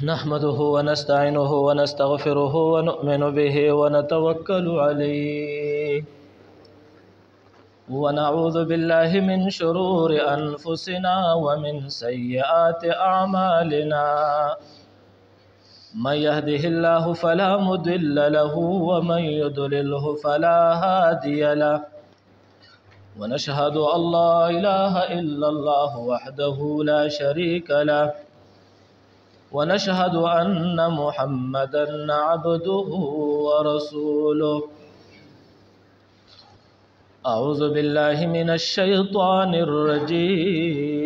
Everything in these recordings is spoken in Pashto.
نحمده ونستعينه ونستغفره ونؤمن به ونتوكل عليه ونعوذ بالله من شرور أنفسنا ومن سيئات أعمالنا من يهده الله فلا مضل له ومن يضلله فلا هادي له ونشهد أن لا إله إلا الله وحده لا شريك له ونشهد أن محمدًا عبده ورسوله أعوذ بالله من الشيطان الرجيم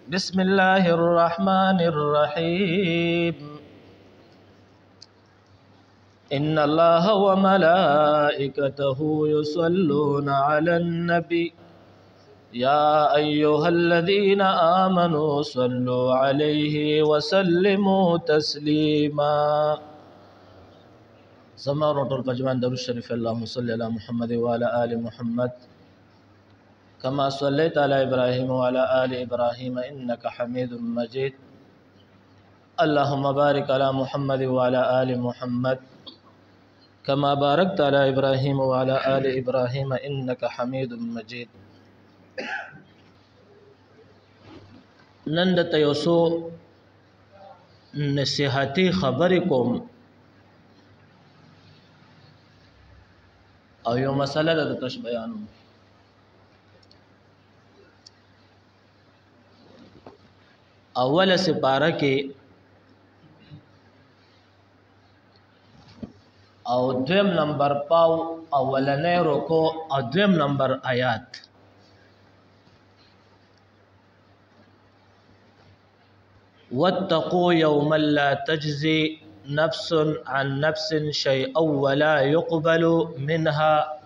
بسم الله الرحمن الرحيم إن الله وملائكته يصلون على النبي يا أيها الذين آمنوا صلوا عليه وسلموا تسليما زمار طول پجمان درود شریف اللهم صل على محمد وعلى آل محمد كما صليت على إبراهيم وعلى آل إبراهيم إنك حميد مجيد اللهم بارك على محمد وعلى آل محمد كما باركت على إبراهيم وعلى آل إبراهيم إنك حميد مجيد نن د یوسو نصيحتي خبرې کوم او یو مسله د تش بیانوم اوله سپاره کې او دویم نمبر پاو اولنې رکو او دویم نمبر آیات واتقوا يوما لا تجزي نفس عن نفس شيئا ولا يقبل منها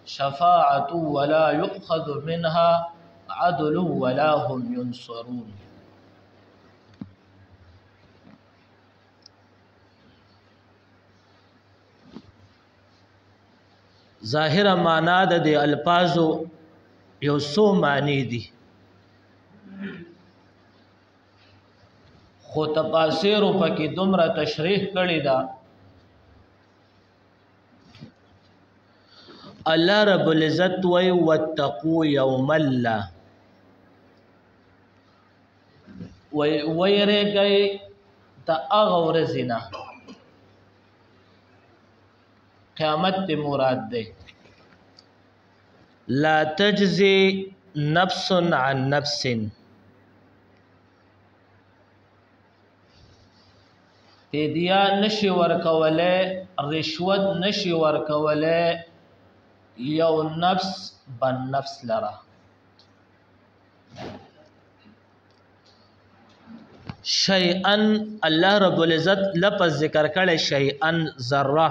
شفاعة ولا يؤخذ منها عدل ولا هم ينصرون ظاهر معنا د الفاظو یو څو معنی دي خو تفاسیرو پکې دومره تشریح کړی دا الله رب العزت وی واتقوا یوما لا ویریږئ د هغه ورځې نه قیامت ته مراد ده لا تجزي نفس عن نفس فدیه نشي ورکوله رشوت نشي ورکوله یو نفس بن نفس لرا شیئا الله رب العزت لفظ ذکر کړي شیئا ذره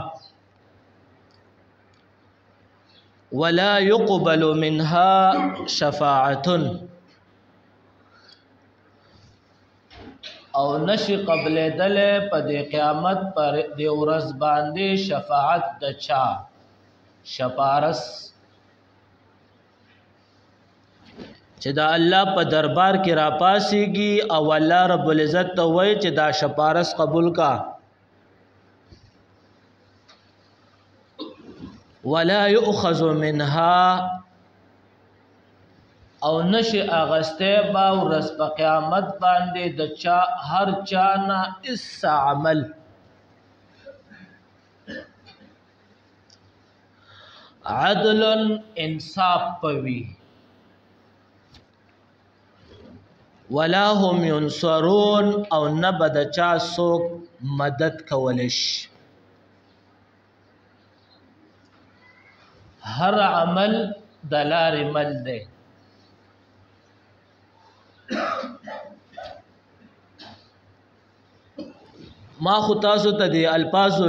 ولا يقبل منها شفاعة او نشي قبل دل په د قیامت پر د ورځ باندې شفاعت د چا شپارس چې دا الله په دربار کې را پاسيږي او الله رب العزت ته وایي چې دا شپارس قبول کا ولا يؤخذ منها او نشي اغسته با ورځ په قیامت باندې د چا هر چا نه اس عمل عدل انصاف پوي ولا هم ينصرون او نه بد چا څوک مدد کولش هر عمل دلار مل ده ما خو تاسو ته د الفاظ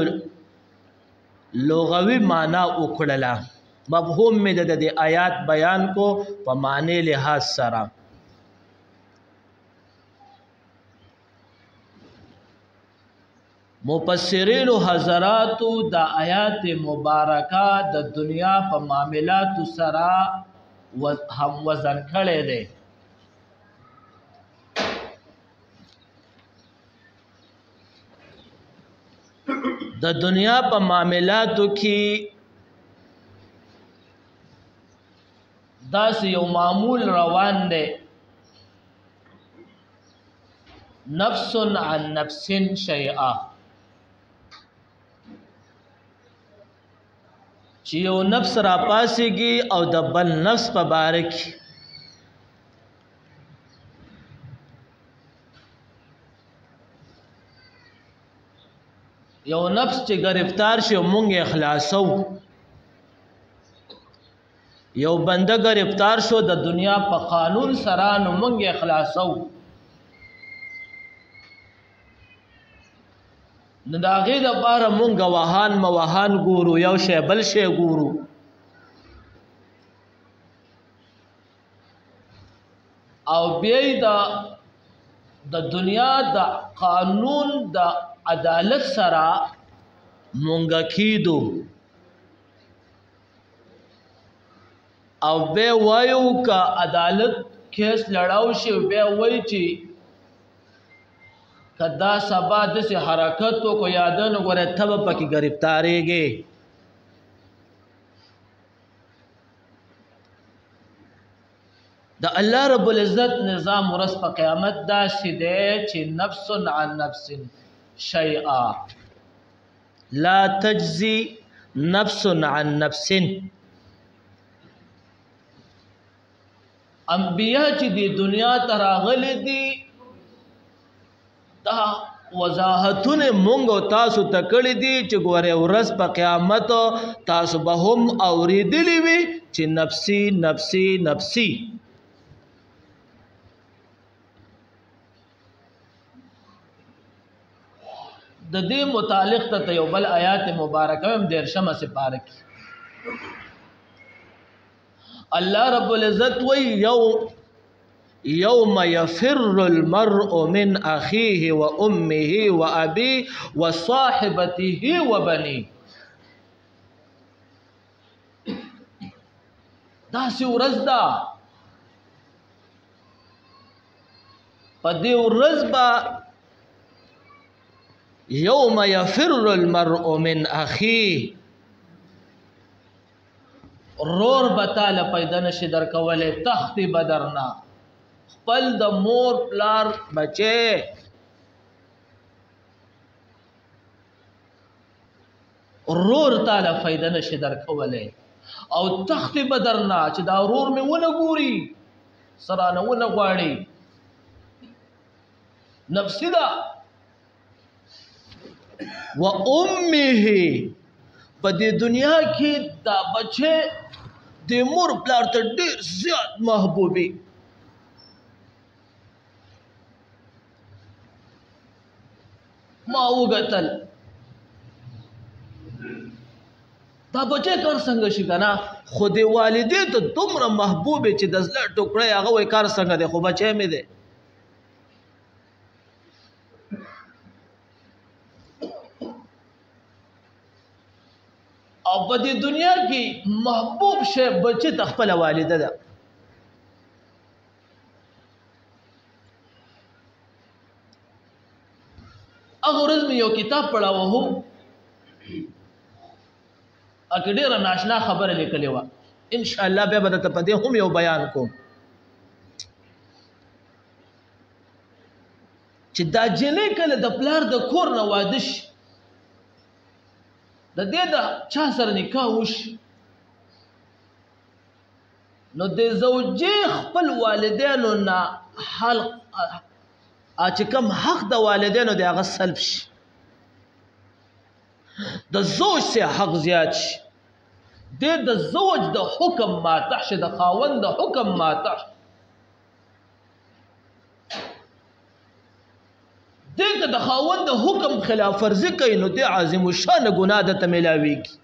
لغوي معنا وکړه مفهوم مې د آیات بیان کو په معنی لحاظ سره مفسرین حضرات د آیات مبارکه د دنیا په معاملات سره هم وزن کړي دي د دنیا په معاملاتو کې داسې یو معمول روان دی، نفس عن نفس شیئا، چې یو نفس را پاسېږي او د بل نفس په باره کې یو نفس چې گرفتار شي مونږ یې خلاصو، یو بنده گرفتار شو د دنیا په قانون سره نو مونږ یې خلاصو. نو د هغې دپاره مونږ ګواهان مواهان ګورو، یو شی بل شی ګورو. او بیا د دنیا د قانون د عدالت سره مونږ کیدو او بیا وایو که عدالت کیس لړاو شي بیا وایي چې که دا سبا داسې حرکت وکړو یا ده نو ګوره ته به پکې ګرفتارېږې. د الله رب العزت نظام ورځ په قیامت داسې دی چې نفس عن نفس شیئا لا تجزي نفس عن نفس. انبیاء چې د دنیا ته راغلي دي دا وضاحتونه مونږ او تاسو ته کړي دي چې ګوره ورځ په قیامت تاسو به هم اورېدلي وي چې نفسي نفسي نفسي. د دې متعلق ته یو بل آیات مبارکه هم 13 سپاره کې الله رب العزت وی یوم یفر المرء من اخیه و امه و ابیه و صاحبته و بنیه. داسې ورځ ده په دې ورځ به یوم یفر المرء من اخیه رور بتاله پیدا نشي درکولی تختی بدرنا خپل د مور پلار بچه رور تاله پیدا نشي درکولی او تختی بدرنا چې دا رور مې ونه ګوري سرانه ونه غواړي نفسی ده و امه په دې دنیا کې دا بچه د مور پلار ته ډېر زیات محبوبي. ما وګتل دا بچه کار څنګه شي کنه خو د والدې ته دومره محبوبه چې د زړه ټوکړی هغه وایي کار څنګه دی خو بچی مې دی. او په دې دنیا کې محبوب شی بچی ته خپله والده ده. هغه ورځ مې یو کتاب پړاوه هم اکه ډېره ناشنا خبره لیکلې وه انشاءالله بیا به درته په دې هم یو بیان کوم چې دا جنۍ کله د پلار د کور نه واده شي د دې د چا سره نکاح وشي نو د زوجې خپل والدینو نه حال چې کوم حق د والدینو دی هغه سلب شي د زوج سه حق زیات شي د زوج د حکم ماتح شي د خاوند د حکم ماتح دغه د خاوند د حکم خلاف ورزي کوي نو د عظیم الشان ګناه د تملاويږي.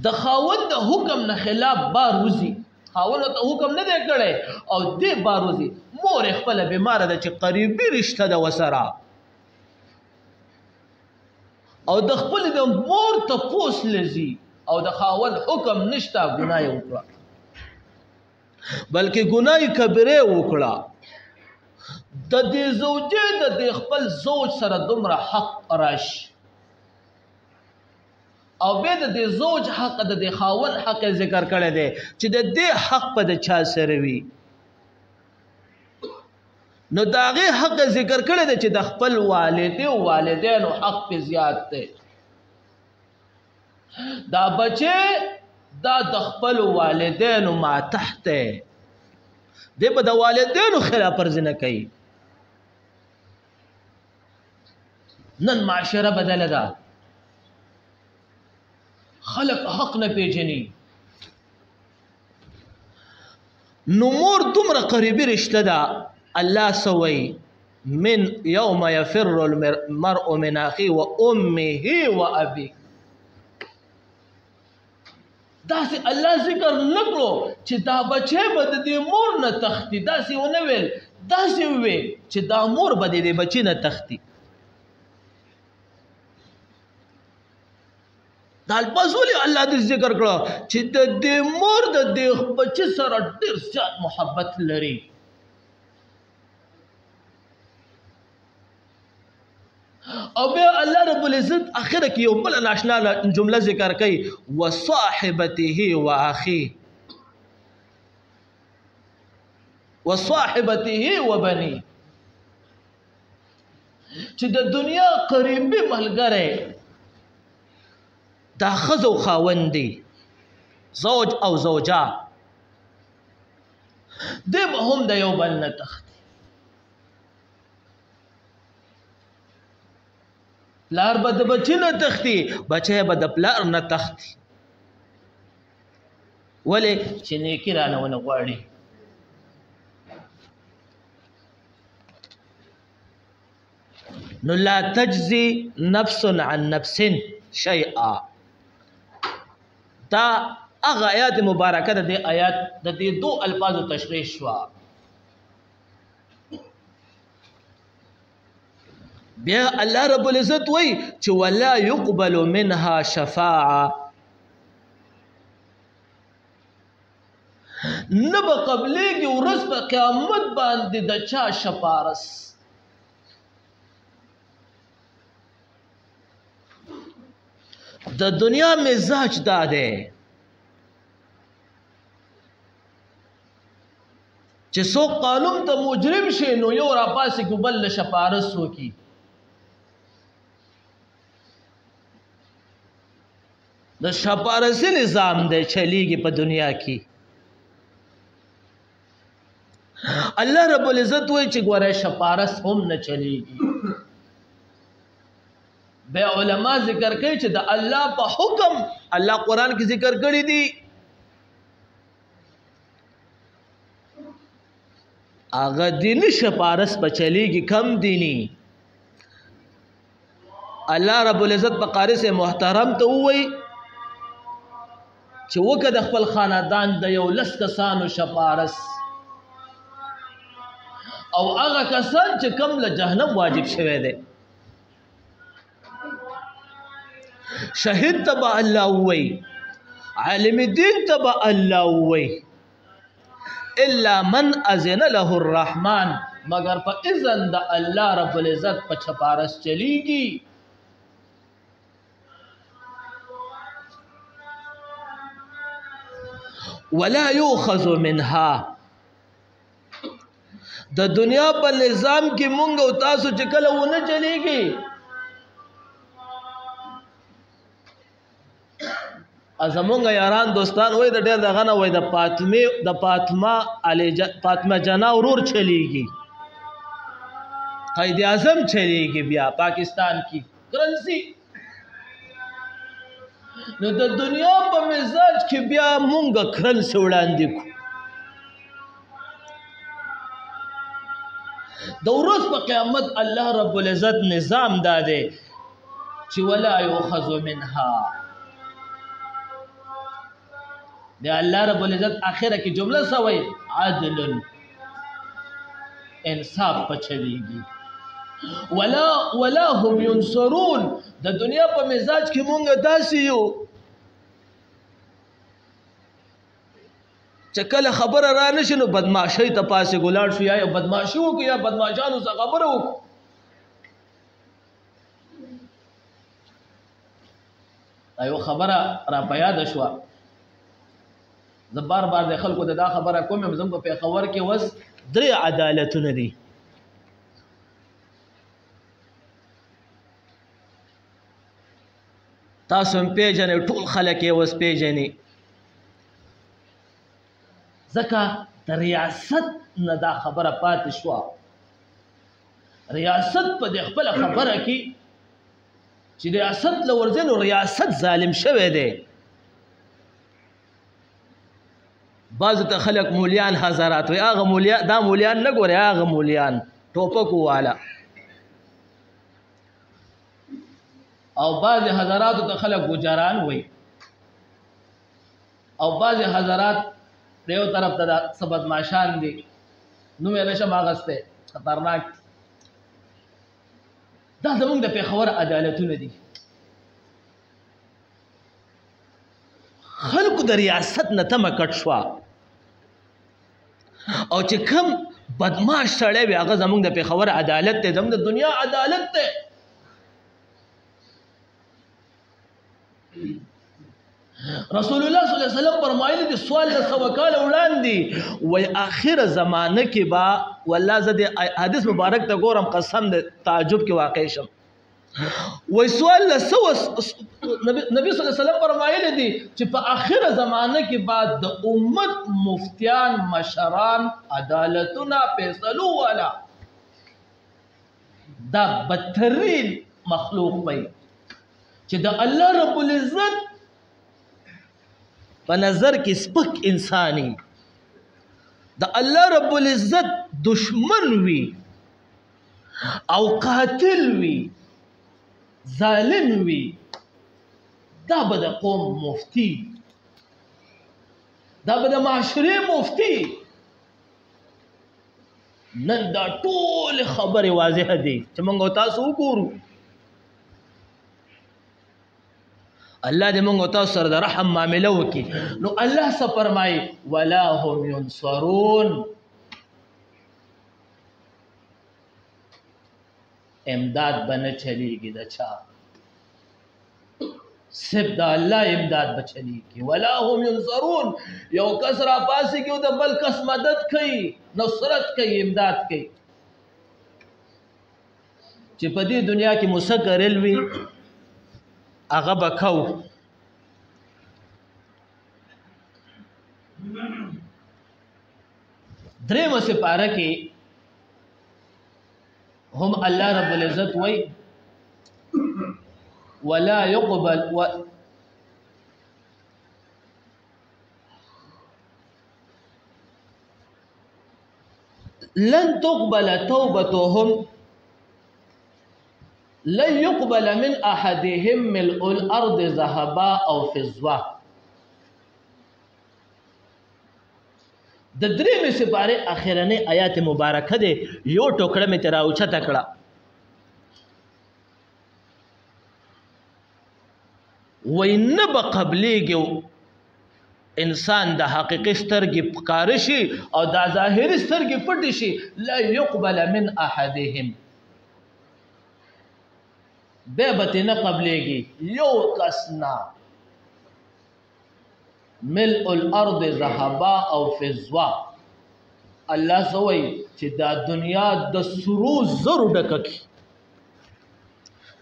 د خاوند د حکم نه خلاف بار وزي خاوند ته حکم نه دی کړی او دې بار وزي مور خپل بیمار ده چې قریبي رشتہ د وسره او د خپل د مور ته پوس لذي او د خاوند حکم نشتا ګناه وکړه بلکې ګناه کبیره وکړه د دې زوجې د دې خپل زوج سره دومره حق راشي او بیا د دې زوج حق د دې خاوند حق ذکر کړی دی چې د دې حق په د چا سره وي نو د هغې حق ذکر کړی دی چې د خپل والدینو حق پې زیات دی دا بچې دا د خپل والدینو ماتحت دی دی به د والدینو خلاف ورزي نه کوي نن معاشره بدله ده خلق حق نه پیژني نو مور دومره قریبي رشته ده الله سوی من یوم یفر المرء من اخیه و امه و ابیه داسې الله ذکر نکړو چې دا بچی به د دې مور نه تختی داسې ونه ویل داسې وویل چې دا مور به د دې بچي نه تختی دا الفاظ ولې الله دې ذکر کړو چې د دې مور د دې بچي سره ډېر زیات محبت لري او بیا الله رب العزت اخره کې یو بل ناشنا جمله ذکر کوي وصاحبته وبني چې د دنیا قریبي ملګری دا ښځه او خاوند دی زوج او زوجه دی به هم د یو بل نه تخت پلار به د بچی نه تختی بچی به د پلار نه تختی ولې چې نیکي رانه ونه غواړي نو لا تجزي نفس عن نفس شيئا دا هغه آیات مبارکه د دې آیات د دې دو الفاظو تشریح شوه بیا الله رب العزت وی چې ولا يقبل منها شفاعه نه به قبلېږي ورځ په قیامت باندې د چا شفارس د دنیا مزاج دا دی چې څوک قانون ته مجرم شي نو یو راپاسې کو بل له شفارس وکي د شفارسي نظام دی چلیږي په دنیا کې الله رب العزت وایي چې ګوره شفارس هم نه چلیږي بیا علما ذکر کوي چې د الله په حکم الله قرآن کې ذکر کړی دی هغه دیني شفارس به چلیږي کم دیني الله رب العزت په قاری سے محترم ته وایي چې وکړه د خپل خاندان د یو لس کسانو شفارس او هغه کسان چې کم له جهنم واجب شوی دی شهید تبا الله وی عالم دین تبا الله وی الا من اذن له الرحمن مگر په اذن د الله رب العزت په شفارس چلیږي ولا يؤخذ منها د دنیا په نظام کې مونږ او تاسو چې کله ونه چلیږي ازمونږ یاران دوستان وای د ډېر دغه نه وای د فاطمه جنا ورور چلیږي قائد اعظم چلیږي بیا پاکستان کی کرنسی نو د دنیا په مزاج کې بیا مونږ کرنسی وړاندې کو د ورځ په قیامت الله رب العزت نظام داده چې ولا يؤخذ منها دی الله رب العزت آخره کې جمله سوي عدل انصاف پچويږي ولا هم ينصرون د دنیا په مزاج کې مونږ داسې یو چې کله خبره را نشي نو بدمعشۍ ته پاسې ګلاړ شو، یا بدمعشي وکړو یا بدمعشانو څخه خبره وکړو. یو خبره را په یاده شوه، زه بار بار د خلکو د دا خبره کوم یم، زموږ په پېښور کې اوس 3 عدالتونه دي. تاسو هم پیژنئ، ټول خلک یې اوس پیژني، ځکه د ریاست نه دا خبره پاتې شوه. ریاست په دې خپله خبره کې چې ریاست له ورځې نو ریاست ظالم شوی دی. بعضو ته خلک مولیان حضرات وي، هغه مولیان دا مولیان نه ګوري، هغه مولیان ټوپکو والا. او بعضې حضراتو ته خلک ګجران وي، او بعضې حضرات د یو طرف ته دا څه بدماشان دي، نوم یې نشم اخیستی، خطرناک. دا زموږ د پېښور عدالتونه دي. خلکو د ریاست نه تمه کټ شوه، او چې کوم بدماش سړی وي هغه زموږ د پېښور عدالت دی، زموږ د دنیا عدالت دی. رسول الله صلی الله علیه وسلم فرمایلی دي 1400 کاله وړاندې، وای آخره زمانه کې با، والله زه د حدیث مبارک ته ګورم قسم د تعجب کې واقع شم، وای 1400 نبی صلی الله علیه وسلم فرمایلی دي چې په آخره زمانه کې بعد د امت مفتیان، مشران، عدالتونه، فیصلو والا دا بدترین مخلوق وي چې د الله رب العزت په نظر کې سپک انسانی، د الله رب العزت دشمن وي او قاتل وي، ظالم وي، دا به د قوم مفتی، دا به د معاشرې مفتی. نن دا ټول خبرې واضحه دي چې موږ تاسو وګورو. الله دې موږ تاسو سره د رحم معامله وکړي. نو الله څه فرمایي؟ ولا هم ينصرون، امداد به نه چلیږي د چا، صرف د الله امداد به چلیږي. ولا هم ينصرون، یو کس را پاسېږي او د بل کس مدد کوي، نصرت کوي، امداد کوي. چې په دې دنیا کې مسکرل وي هغه به کو. درېمه سپاره کې هم الله رب العزت وی ولا يقبل لن تقبل توبتهم، لن يقبل من احدهم ملء الارض ذهبا او فضه. د درېمې سپارې اخرنۍ آیات مبارکه دی، یو ټوکړه مې ترې راوچته کړه. وای نه به قبلېږي انسان د حقیقي سترګې ښکاره شي او دا ظاهري سترګې پټې شي. لا يقبل من احدهم، بیا به ترې نه قبلېږي یو کس نه، ملء الارض ذهبا او فضه. الله سوئی چې دا دنیا د سرو زرو ډکه کی،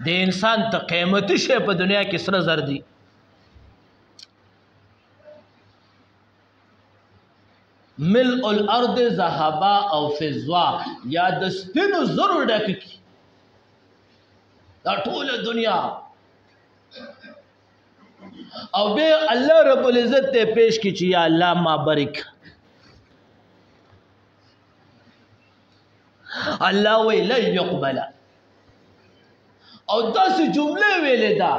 د انسان ته قیمتي شی په دنیا کې سره زر دي. ملء الارض ذهبا او فضه، یا د سپینو زرو ډکه کی دا ټول دنیا. او به الله رب العزت ته پیش کی چې یا الله ما بارک. الله وی لا يقبل، او داسې جمله ویلې ده،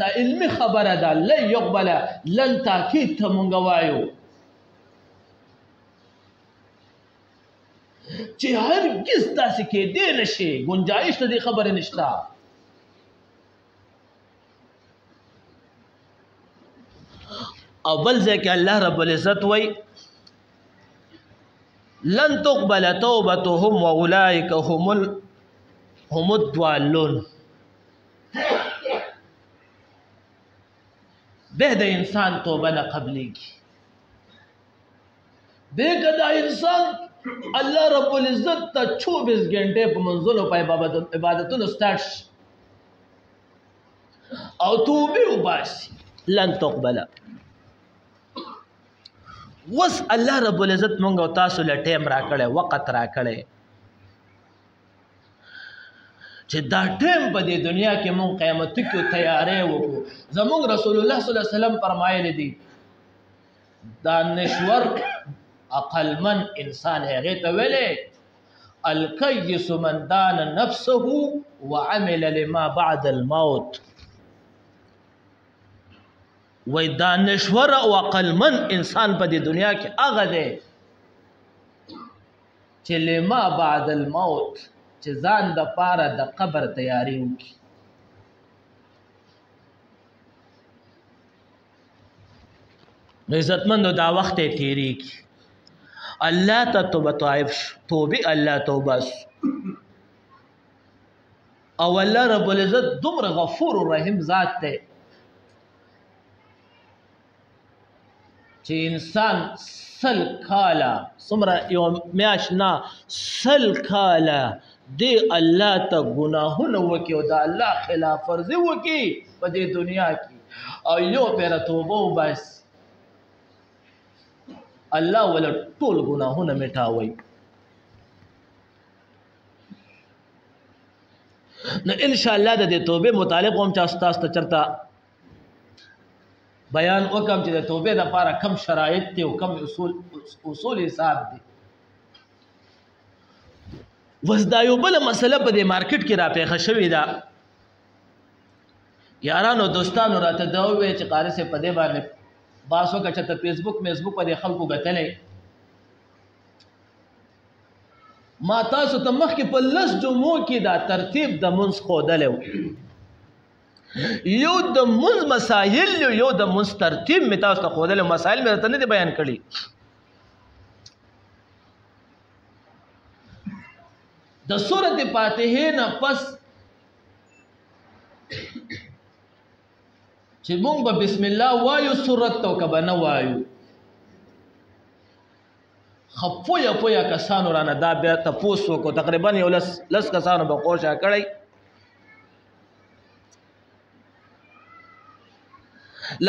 دا علمي خبره ده. لا يقبل لن تاکید ته مونږ وایو چې هرگز داسې کېدی نشي، گنجائش ته دې خبره نشته. او بل ځای کې الله رب العزت وی لن تقبل توبتهم واولئك هم الضالون. به د انسان توبه نه قبلېږي، به که دا انسان الله رب العزت ته 24 घंटे په منځونو په عبادتونو سټارټ شي او توبه وباسي، لن تقبل. وس الله رب العزت مونږ او تاسو له ټیم راکړی، وخت راکړی چې دا ټیم په دې دنیا کې مونږ قیامت کې تیارې وکړو. زمونږ رسول الله صلی الله علیه وسلم فرمایلی دي دانشور عقلمن انسان هغې ته ویلې الکیس من دان نفسه وعمل لما بعد الموت. وای دانشور او عقلمن انسان په دې دنیا کې هغه دی چې لما بعد الموت چې ځان د پاره د قبر تیاری وکړي. نو عزتمندو دا وخت یې تېرېږي، الله ته توبه طائف توبې الله توبه او الله رب العزت دومره غفور رحیم ذات دی چې انسان سل کاله څومره یو میاشت نه سل کاله دی الله ته ګناهونه وکړي او د الله خلاف ورزي وکړي په دې دنیا کې او یو پېره توبه وباسي، الله ولا ټول ګناهونه میټاوي. نو ان شاء الله د دې توبې متعلق هم تاسو ته چرته بیان وکم چې د توبې لپاره کم شرایط دي او کم اصول حساب دي. وس دا یو بل مسله په دې مارکیټ کې را پیښه شوې ده. یارانو دوستانو راته دا وویل چې قاری صاحب په دې باندې باسو که چېرته فیسبوک په دې خلکو ګټلی، ما تاسو ته مخکې په 10 جمعو کې دا ترتیب د منځ ښودلی و. یو د منځ مسایل یو د منځ ترتیب مې تاسو ته ښودلی و، مسایل مې درته نه دي بیان کړي. د سورت فاتحې نه پس چې مونږ به بسم الله وایو سورت ته که به نه وایو، پویه کسانو رانه دا بیا تپوس وکړو، تقریبا یو لس کسانو به کوشش کړی.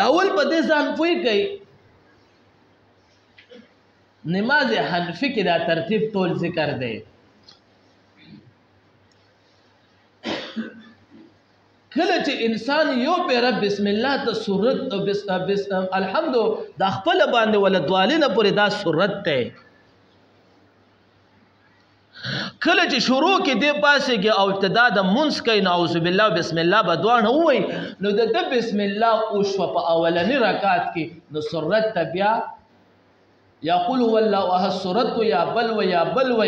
لاول په دې ځان پوی کوي نماز حنفي کې دا ترتیب ټول ذکر دی. کله چې انسان یو پیره بسم الله ته سورت او الحمد د خپل باندې ول دوالینه پورې دا سورت ته کله چې شروع کې دی پاسه کې او ابتدا د منځ کې نعوذ بالله بسم الله بدوان وای نو د بسم الله او شو په اولنی رکعت کې نو سورت ته بیا یقول والله احد سورت یا بل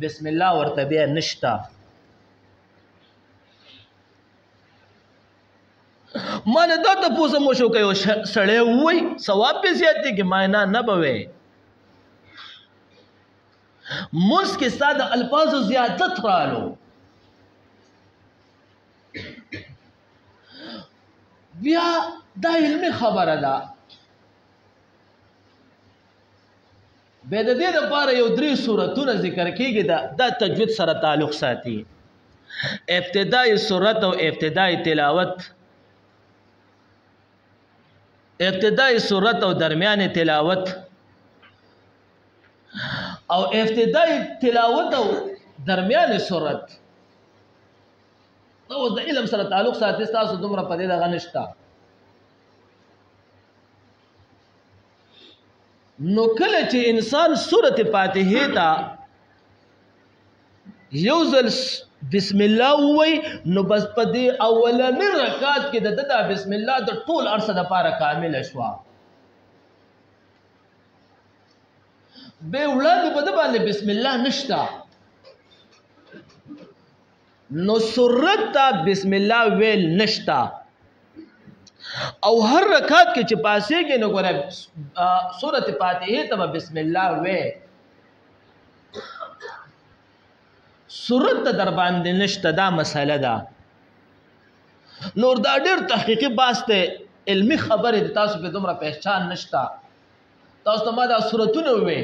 بسم الله ورته بیا نشتا. مانه دا ته پوسه مو شو کوي سړی وای ثواب به زیات دي کې معنا نه بوي مس کې ساده الفاظ زیادت رالو بیا دا علمي خبره ده. به د دې لپاره یو 3 سورتونه ذکر کیږي دا تجوید سره تعلق ساتي. ابتدائی سورت او ابتدائی تلاوت، ابتدائی سورت او درمیان تلاوت او ابتدائی تلاوت او درمیان سورت او د علم سره تعلق ساتي. تاسو دومره په دې دغه نشته. نو کله چې انسان سورت فاتحه ته یو ځل بسم الله وای نو بس په دې اولنی رکعت کې د بسم الله د ټول عرصه د پاره کامل شوا. به وړاندې په دې باندې بسم الله نشتا نو سورت ته بسم الله ویل نشتا او هر رکعت کې چې پاسې کې نو ګوره سورت فاتحه ته بسم الله وې صورت در باندې نشته، دا مسله ده. نور دا ډېر تحقیقي بحث دی، علمي خبرې د تاسو په دومره پہچان نشته. تاسو ته ما دا صورتونه ووې،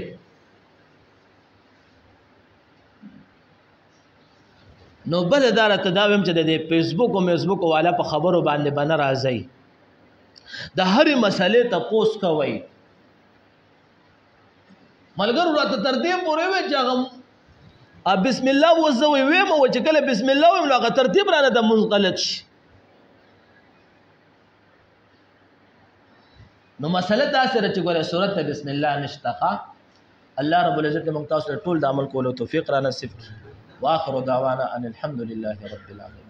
نو بل دا راته دا ویم چې د فیسبوک او میسبوک والا په خبرو باندې به نه راځئ، د هرې مسلې تپوس کوئ. ملګرو راته تر دې پورې وې چې هغه بسم الله وزه ویم او چې کله بسم الله ویم نو هغه ترتیب رانه د مونځ غلط شي. نو مسله تاسو سره چې ګوره سورت ته بسم الله نشته. الله رب العزت موږ تاسو ټول د عمل کولو توفیق را نصیب کړي. واخر دعوانا ان الحمد لله رب العالمين.